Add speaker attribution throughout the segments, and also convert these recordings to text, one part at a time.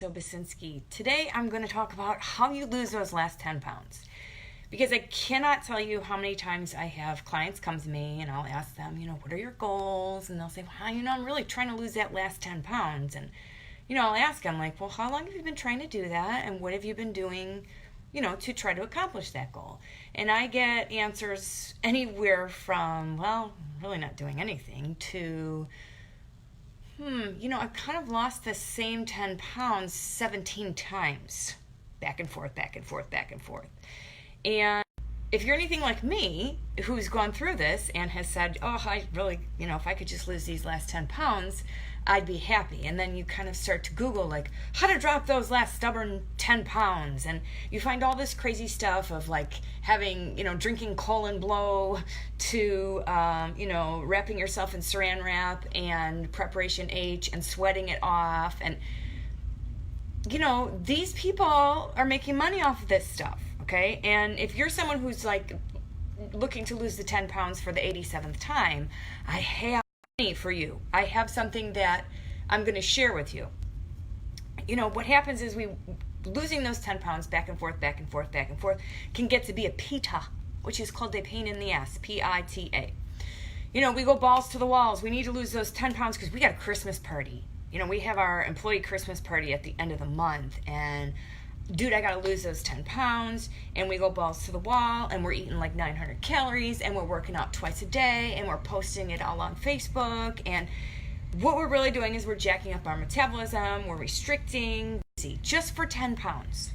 Speaker 1: Basinski. Today I'm going to talk about how you lose those last 10 pounds. Because I cannot tell you how many times I have clients come to me and I'll ask them, what are your goals? And they'll say, well, I'm really trying to lose that last 10 pounds. And, I'll ask them, well, how long have you been trying to do that? And what have you been doing, to try to accomplish that goal? And I get answers anywhere from, well, really not doing anything, to, I've kind of lost the same 10 pounds 17 times. Back and forth, back and forth, back and forth. And if you're anything like me, who's gone through this and has said, oh, I really, if I could just lose these last 10 pounds, I'd be happy. And then you kind of start to Google, how to drop those last stubborn 10 pounds. And you find all this crazy stuff of, having, drinking colon blow to, wrapping yourself in saran wrap and preparation H and sweating it off. And, these people are making money off of this stuff. Okay, and if you're someone who's looking to lose the 10 pounds for the 87th time, I have money for you. I have something that I'm going to share with you. What happens is losing those 10 pounds back and forth, back and forth, back and forth can get to be a PITA, which is called a pain in the ass, PITA. We go balls to the walls. We need to lose those 10 pounds because we got a Christmas party. We have our employee Christmas party at the end of the month, and dude, I gotta lose those 10 pounds, and we go balls to the wall, and we're eating 900 calories, and we're working out twice a day, and we're posting it all on Facebook, and what we're really doing is we're jacking up our metabolism, we're restricting, just for 10 pounds.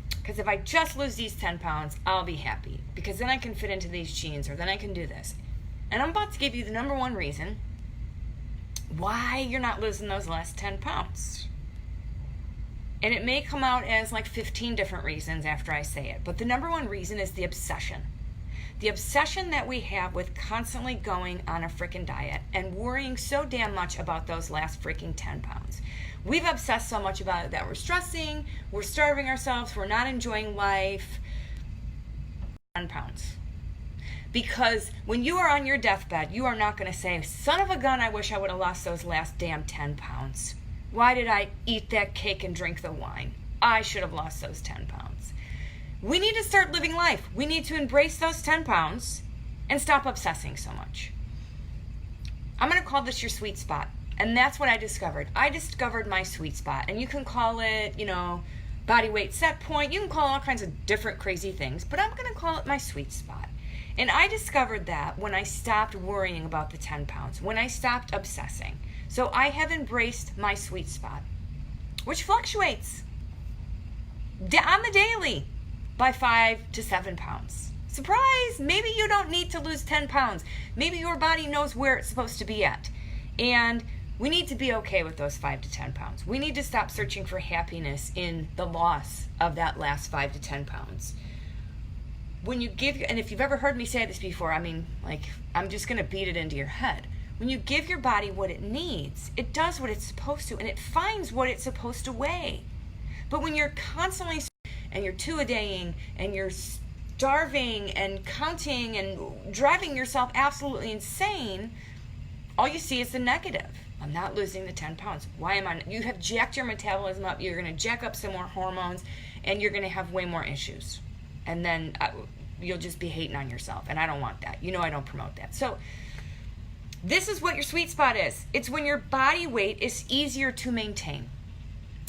Speaker 1: Because if I just lose these 10 pounds, I'll be happy, because then I can fit into these jeans, or then I can do this. And I'm about to give you the number one reason why you're not losing those last 10 pounds. And it may come out as 15 different reasons after I say it. But the number one reason is the obsession. The obsession that we have with constantly going on a freaking diet and worrying so damn much about those last freaking 10 pounds. We've obsessed so much about it that we're stressing, we're starving ourselves, we're not enjoying life. 10 pounds. Because when you are on your deathbed, you are not going to say, son of a gun, I wish I would have lost those last damn 10 pounds. Why did I eat that cake and drink the wine? I should have lost those 10 pounds. We need to start living life. We need to embrace those 10 pounds and stop obsessing so much. I'm going to call this your sweet spot. And that's what I discovered. I discovered my sweet spot. And you can call it, body weight set point. You can call it all kinds of different crazy things. But I'm going to call it my sweet spot. And I discovered that when I stopped worrying about the 10 pounds, when I stopped obsessing. So I have embraced my sweet spot, which fluctuates on the daily by 5 to 7 pounds. Surprise! Maybe you don't need to lose 10 pounds. Maybe your body knows where it's supposed to be at. And we need to be okay with those 5 to 10 pounds. We need to stop searching for happiness in the loss of that last 5 to 10 pounds. When you give, and if you've ever heard me say this before, I'm just going to beat it into your head. When you give your body what it needs, it does what it's supposed to, and it finds what it's supposed to weigh. But when you're constantly, and you're two-a-daying, and you're starving, and counting, and driving yourself absolutely insane, all you see is the negative. I'm not losing the 10 pounds. Why am I? You have jacked your metabolism up, you're going to jack up some more hormones, and you're going to have way more issues. And then you'll just be hating on yourself, and I don't want that. I don't promote that. So, this is what your sweet spot is. It's when your body weight is easier to maintain.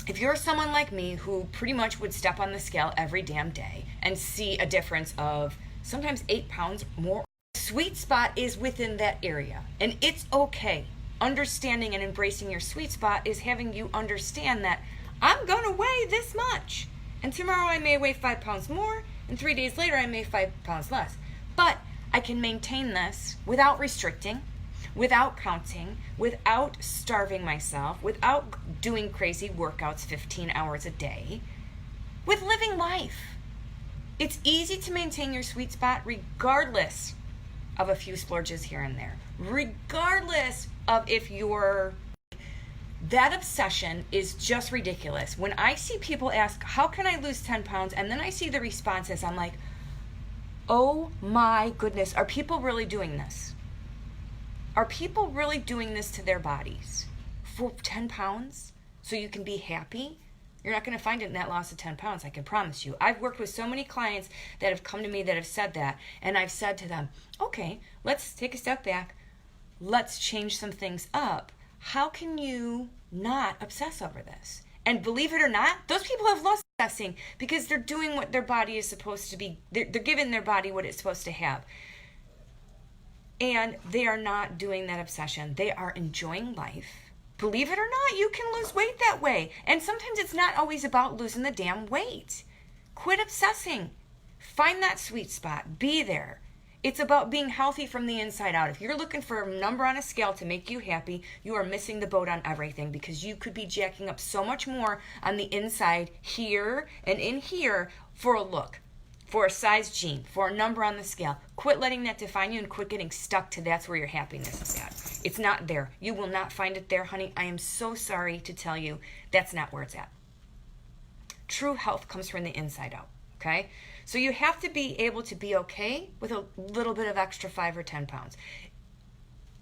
Speaker 1: If you're someone like me who pretty much would step on the scale every damn day and see a difference of sometimes 8 pounds more, sweet spot is within that area. And it's okay. Understanding and embracing your sweet spot is having you understand that I'm going to weigh this much. And tomorrow I may weigh 5 pounds more, and 3 days later I may 5 pounds less. But I can maintain this without restricting, without counting, without starving myself, without doing crazy workouts 15 hours a day, with living life. It's easy to maintain your sweet spot regardless of a few splurges here and there. Regardless of if that obsession is just ridiculous. When I see people ask, how can I lose 10 pounds? And then I see the responses, I'm like, oh my goodness, are people really doing this? Are people really doing this to their bodies for 10 pounds? so you can be happy, you're not going to find it in that loss of 10 pounds, I can promise you. I've worked with so many clients that have come to me that have said that, and I've said to them, okay, let's take a step back. Let's change some things up. How can you not obsess over this? And believe it or not, those people have lost obsessing because they're doing what their body is supposed to be. They're giving their body what it's supposed to have. And they are not doing that obsession. They are enjoying life. Believe it or not, you can lose weight that way. And sometimes it's not always about losing the damn weight. Quit obsessing. Find that sweet spot. Be there. It's about being healthy from the inside out. If you're looking for a number on a scale to make you happy, you are missing the boat on everything, because you could be jacking up so much more on the inside here and in here for a look, for a size jean, for a number on the scale. Quit letting that define you and quit getting stuck to that's where your happiness is at. It's not there. You will not find it there, honey. I am so sorry to tell you that's not where it's at. True health comes from the inside out, okay? So you have to be able to be okay with a little bit of extra 5 or 10 pounds.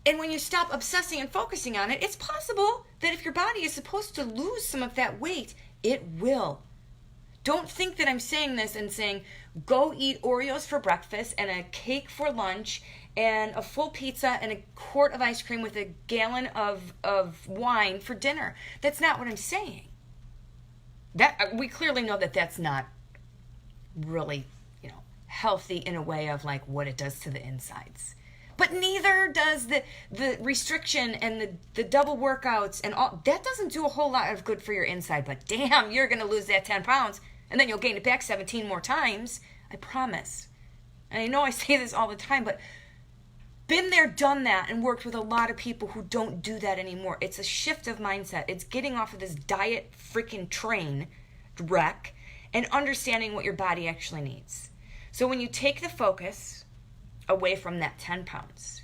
Speaker 1: And when you stop obsessing and focusing on it, it's possible that if your body is supposed to lose some of that weight, it will. Don't think that I'm saying this and saying, go eat Oreos for breakfast and a cake for lunch and a full pizza and a quart of ice cream with a gallon of wine for dinner. That's not what I'm saying. That we clearly know that that's not really, healthy in a way of like what it does to the insides. But neither does the restriction and the double workouts and all. That doesn't do a whole lot of good for your inside. But damn, you're going to lose that 10 pounds and then you'll gain it back 17 more times. I promise. And I know I say this all the time, but been there, done that, and worked with a lot of people who don't do that anymore. It's a shift of mindset. It's getting off of this diet freaking train wreck and understanding what your body actually needs. So when you take the focus away from that 10 pounds,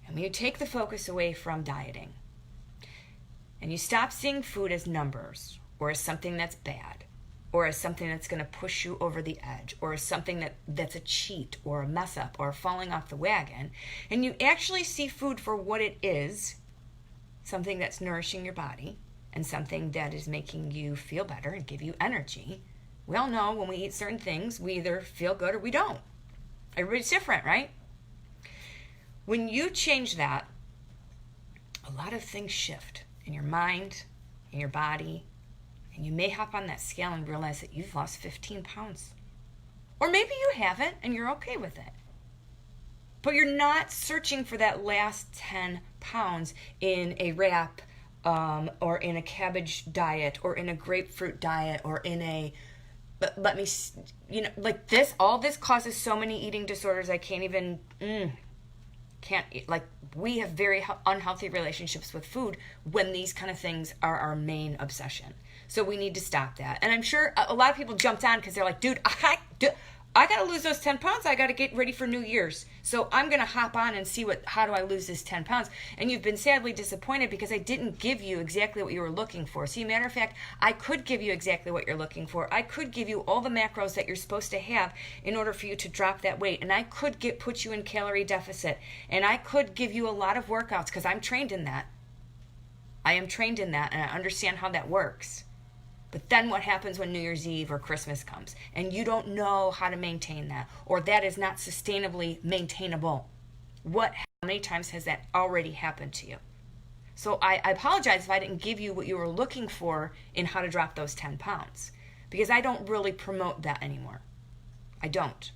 Speaker 1: and when you take the focus away from dieting, and you stop seeing food as numbers, or as something that's bad, or as something that's going to push you over the edge, or as something that's a cheat, or a mess up, or falling off the wagon, and you actually see food for what it is, something that's nourishing your body, and something that is making you feel better and give you energy. We all know when we eat certain things, we either feel good or we don't. Everybody's different, right? When you change that, a lot of things shift in your mind, in your body, and you may hop on that scale and realize that you've lost 15 pounds. Or maybe you haven't and you're okay with it. But you're not searching for that last 10 pounds in a wrap, or in a cabbage diet, or in a grapefruit diet, or in a, let me, like this, all this causes so many eating disorders. I can't even, can't eat. Like, we have very unhealthy relationships with food when these kind of things are our main obsession. So we need to stop that. And I'm sure a lot of people jumped on because they're like, dude, I got to lose those 10 pounds. I got to get ready for New Year's. So I'm going to hop on and see how do I lose this 10 pounds. And you've been sadly disappointed because I didn't give you exactly what you were looking for. See, matter of fact, I could give you exactly what you're looking for. I could give you all the macros that you're supposed to have in order for you to drop that weight. And I could put you in calorie deficit. And I could give you a lot of workouts because I'm trained in that. I am trained in that and I understand how that works. But then what happens when New Year's Eve or Christmas comes and you don't know how to maintain that, or that is not sustainably maintainable? How many times has that already happened to you? So I apologize if I didn't give you what you were looking for in how to drop those 10 pounds, because I don't really promote that anymore. I don't,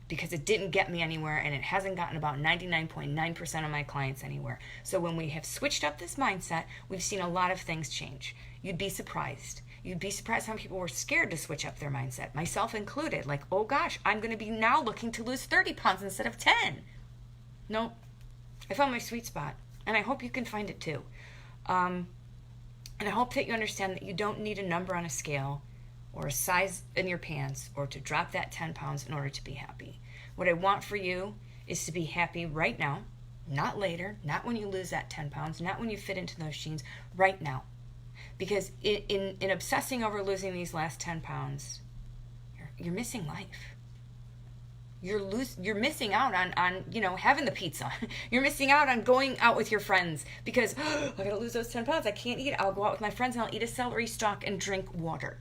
Speaker 1: because it didn't get me anywhere and it hasn't gotten about 99.9% of my clients anywhere. So when we have switched up this mindset, we've seen a lot of things change. You'd be surprised. You'd be surprised how people were scared to switch up their mindset, myself included. Like, oh gosh, I'm going to be now looking to lose 30 pounds instead of 10. No, I found my sweet spot, and I hope you can find it too. And I hope that you understand that you don't need a number on a scale or a size in your pants or to drop that 10 pounds in order to be happy. What I want for you is to be happy right now, not later, not when you lose that 10 pounds, not when you fit into those jeans, right now. Because in obsessing over losing these last 10 pounds, you're missing life. you're missing out on having the pizza. You're missing out on going out with your friends because I gotta lose those 10 pounds. I can't eat. I'll go out with my friends and I'll eat a celery stalk and drink water.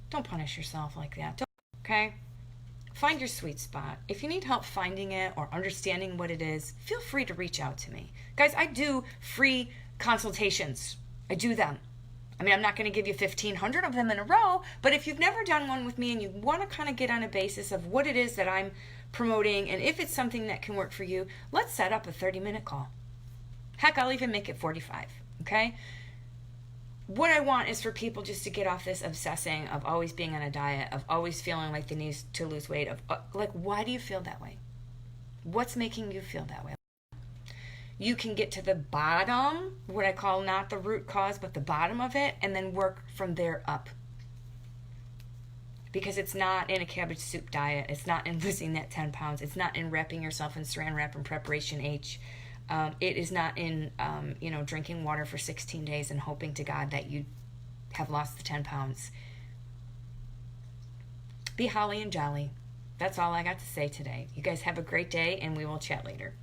Speaker 1: Don't punish yourself like that. Okay? Find your sweet spot. If you need help finding it or understanding what it is, feel free to reach out to me. Guys, I do free consultations. I do them. I mean, I'm not going to give you 1,500 of them in a row, but if you've never done one with me and you want to kind of get on a basis of what it is that I'm promoting and if it's something that can work for you, let's set up a 30-minute call. Heck, I'll even make it 45, okay? What I want is for people just to get off this obsessing of always being on a diet, of always feeling like they need to lose weight, of like, why do you feel that way? What's making you feel that way? You can get to the bottom, what I call not the root cause, but the bottom of it, and then work from there up. Because it's not in a cabbage soup diet. It's not in losing that 10 pounds. It's not in wrapping yourself in saran wrap and preparation H. It is not in, drinking water for 16 days and hoping to God that you have lost the 10 pounds. Be holly and jolly. That's all I got to say today. You guys have a great day, and we will chat later.